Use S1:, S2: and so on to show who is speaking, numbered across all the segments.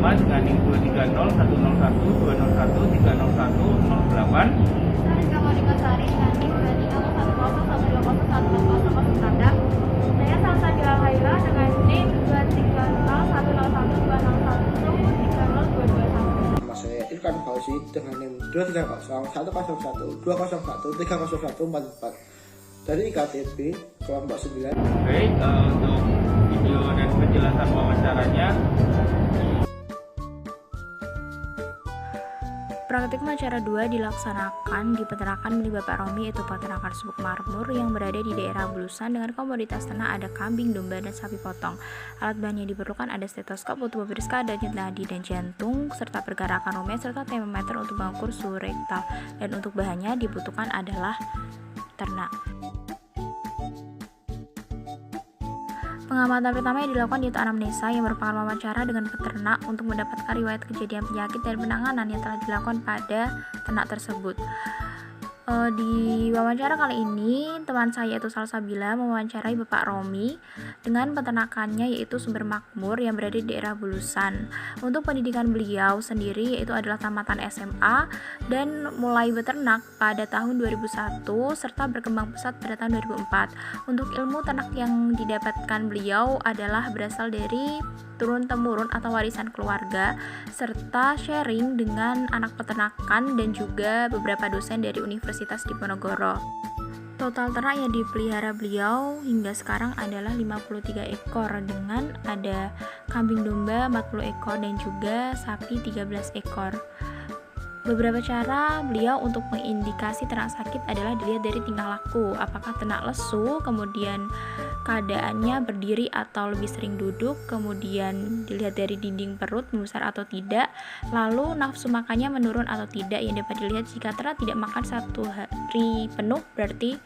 S1: bersama dengan NIM 230 101 201 301 08.
S2: Saya Monika Sari dengan NIM 230 120 120 140 Saya Salsabila Haira dengan NIM 230 101 201 30221.
S3: Nama saya Irfan Fauzi dengan NIM 230 101 201 301 44 dari IKTP kelompok 9.
S1: Baik, untuk video dan penjelasan wawancaranya.
S4: Praktik wawancara 2 dilaksanakan di peternakan milik Bapak Romi, yaitu peternakan Subuk Makmur yang berada di daerah Bulusan dengan komoditas ternak ada kambing, domba, dan sapi potong. Alat bahan yang diperlukan ada stetoskop untuk memeriksa denyut nadi dan jantung, serta pergerakan rumen, serta termometer untuk mengukur suhu rektal. Dan untuk bahannya dibutuhkan adalah ternak. Pengamatan pertama yang dilakukan yaitu anamnesa, yang merupakan wawancara dengan peternak untuk mendapatkan riwayat kejadian penyakit dan penanganan yang telah dilakukan pada ternak tersebut. Di wawancara kali ini, teman saya yaitu Salsabila mewawancarai Bapak Romi dengan peternakannya yaitu Sumber Makmur yang berada di daerah Bulusan. Untuk pendidikan beliau sendiri yaitu adalah tamatan SMA dan mulai beternak pada tahun 2001 serta berkembang pesat pada tahun 2004. Untuk ilmu ternak yang didapatkan beliau adalah berasal dari turun-temurun atau warisan keluarga, serta sharing dengan anak peternakan dan juga beberapa dosen dari Universitas Diponegoro. Total ternak yang dipelihara beliau hingga sekarang adalah 53 ekor dengan ada kambing domba 40 ekor dan juga sapi 13 ekor. Beberapa cara beliau untuk mengindikasi ternak sakit adalah dilihat dari tingkah laku, apakah ternak lesu, kemudian keadaannya berdiri atau lebih sering duduk, kemudian dilihat dari dinding perut membesar atau tidak, lalu nafsu makannya menurun atau tidak, yang dapat dilihat jika ternak tidak makan 1 hari penuh berarti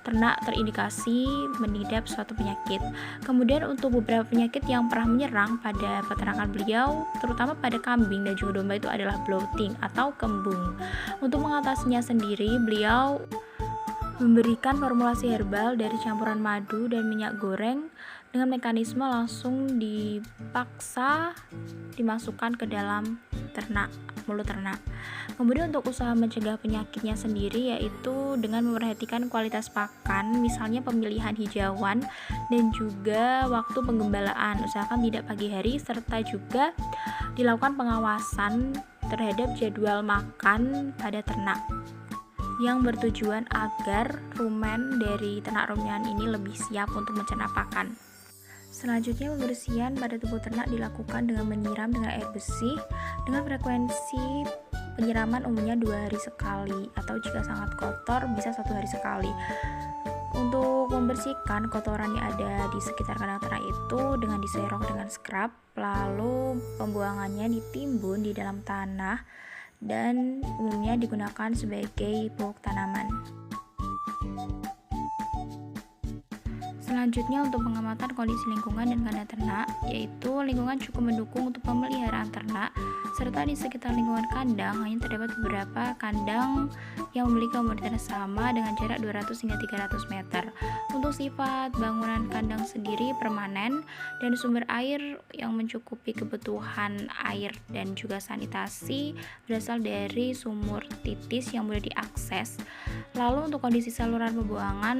S4: ternak terindikasi mengidap suatu penyakit. Kemudian untuk beberapa penyakit yang pernah menyerang pada peternakan beliau, terutama pada kambing dan juga domba, itu adalah bloating atau kembung. Untuk mengatasinya sendiri, beliau memberikan formulasi herbal dari campuran madu dan minyak goreng dengan mekanisme langsung dipaksa dimasukkan ke dalam mulut ternak. Kemudian untuk usaha mencegah penyakitnya sendiri yaitu dengan memperhatikan kualitas pakan, misalnya pemilihan hijauan dan juga waktu penggembalaan, usahakan tidak pagi hari, serta juga dilakukan pengawasan terhadap jadwal makan pada ternak yang bertujuan agar rumen dari ternak rumian ini lebih siap untuk mencerna pakan. Selanjutnya, pembersihan pada tubuh ternak dilakukan dengan menyiram dengan air bersih dengan frekuensi penyiraman umumnya 2 hari sekali, atau jika sangat kotor bisa 1 hari sekali. Untuk membersihkan kotoran yang ada di sekitar kandang ternak itu dengan diserok dengan scrub, lalu pembuangannya ditimbun di dalam tanah dan umumnya digunakan sebagai pupuk tanaman. Selanjutnya, untuk pengamatan kondisi lingkungan dan kandang ternak, yaitu lingkungan cukup mendukung untuk pemeliharaan ternak, serta di sekitar lingkungan kandang hanya terdapat beberapa kandang yang memiliki komoditas sama dengan jarak 200 hingga 300 meter. Untuk sifat bangunan kandang sendiri permanen dan sumber air yang mencukupi kebutuhan air dan juga sanitasi berasal dari sumur titis yang mudah diakses. Lalu untuk kondisi saluran pembuangan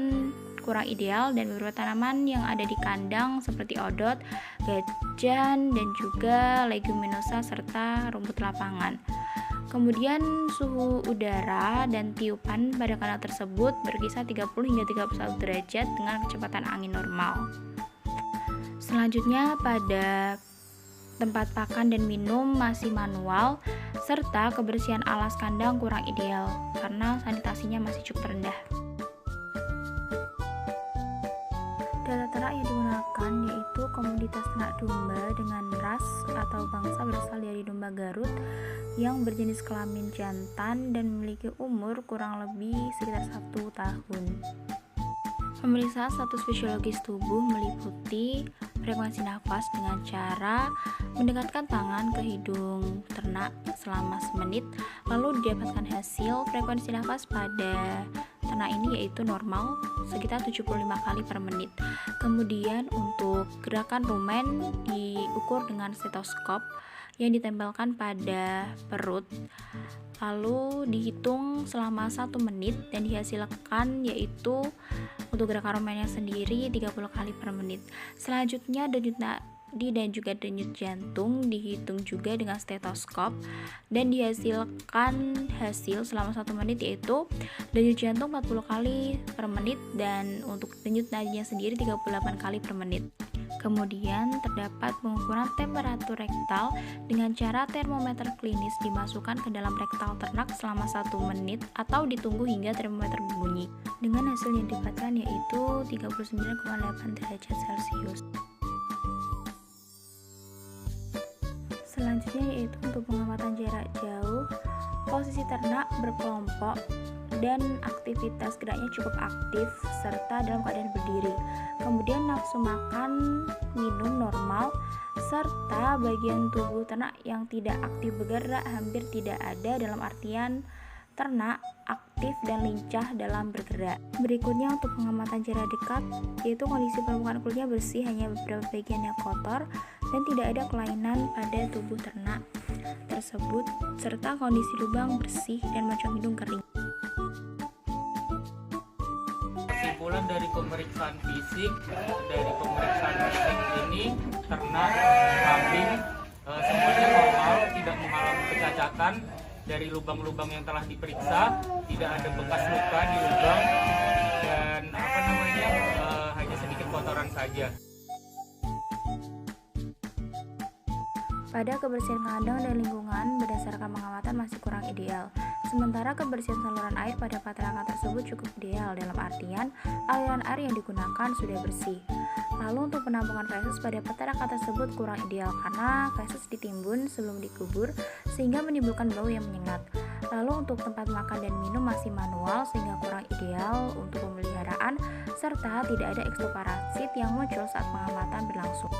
S4: kurang ideal dan beberapa tanaman yang ada di kandang seperti odot, gajan, dan juga leguminosa serta rumput lapangan. Kemudian suhu udara dan tiupan pada kandang tersebut berkisar 30 hingga 31 derajat dengan kecepatan angin normal. Selanjutnya, pada tempat pakan dan minum masih manual, serta kebersihan alas kandang kurang ideal karena sanitasinya masih cukup rendah. Data ternak yang digunakan yaitu komoditas ternak domba dengan ras atau bangsa berasal dari domba Garut yang berjenis kelamin jantan dan memiliki umur kurang lebih sekitar 1 tahun. Pemeriksaan status fisiologis tubuh meliputi frekuensi nafas dengan cara mendekatkan tangan ke hidung ternak selama semenit, lalu didapatkan hasil frekuensi nafas pada ternak ini yaitu normal sekitar 75 kali per menit. Kemudian untuk gerakan rumen diukur dengan stetoskop yang ditempelkan pada perut, lalu dihitung selama 1 menit dan dihasilkan yaitu untuk gerakan romainnya sendiri 30 kali per menit. Selanjutnya denyut nadi dan juga denyut jantung dihitung juga dengan stetoskop dan dihasilkan hasil selama 1 menit yaitu denyut jantung 40 kali per menit dan untuk denyut nadinya sendiri 38 kali per menit. Kemudian terdapat pengukuran temperatur rektal dengan cara termometer klinis dimasukkan ke dalam rektal ternak selama 1 menit atau ditunggu hingga termometer berbunyi dengan hasil yang didapatkan yaitu 39,8 derajat Celcius. Selanjutnya yaitu untuk pengamatan jarak jauh, posisi ternak berkelompok dan aktivitas geraknya cukup aktif serta dalam keadaan berdiri. Kemudian nafsu makan, minum normal, serta bagian tubuh ternak yang tidak aktif bergerak hampir tidak ada, dalam artian ternak aktif dan lincah dalam bergerak. Berikutnya untuk pengamatan jarak dekat, yaitu kondisi permukaan kulitnya bersih, hanya beberapa bagian yang kotor dan tidak ada kelainan pada tubuh ternak tersebut, serta kondisi lubang bersih dan macam hidung kering.
S1: Kesimpulan dari pemeriksaan fisik ini, ternak kambing semuanya normal, tidak mengalami kecacatan. Dari lubang-lubang yang telah diperiksa tidak ada bekas luka di lubang dan hanya sedikit kotoran saja.
S4: Pada kebersihan kandang dan lingkungan berdasarkan pengamatan masih kurang ideal. Sementara kebersihan saluran air pada peternakan tersebut cukup ideal, dalam artian aliran air yang digunakan sudah bersih. Lalu untuk penampungan feses pada peternakan tersebut kurang ideal karena feses ditimbun sebelum dikubur sehingga menimbulkan bau yang menyengat. Lalu untuk tempat makan dan minum masih manual sehingga kurang ideal untuk pemeliharaan serta tidak ada ekstoparasit yang muncul saat pengamatan berlangsung.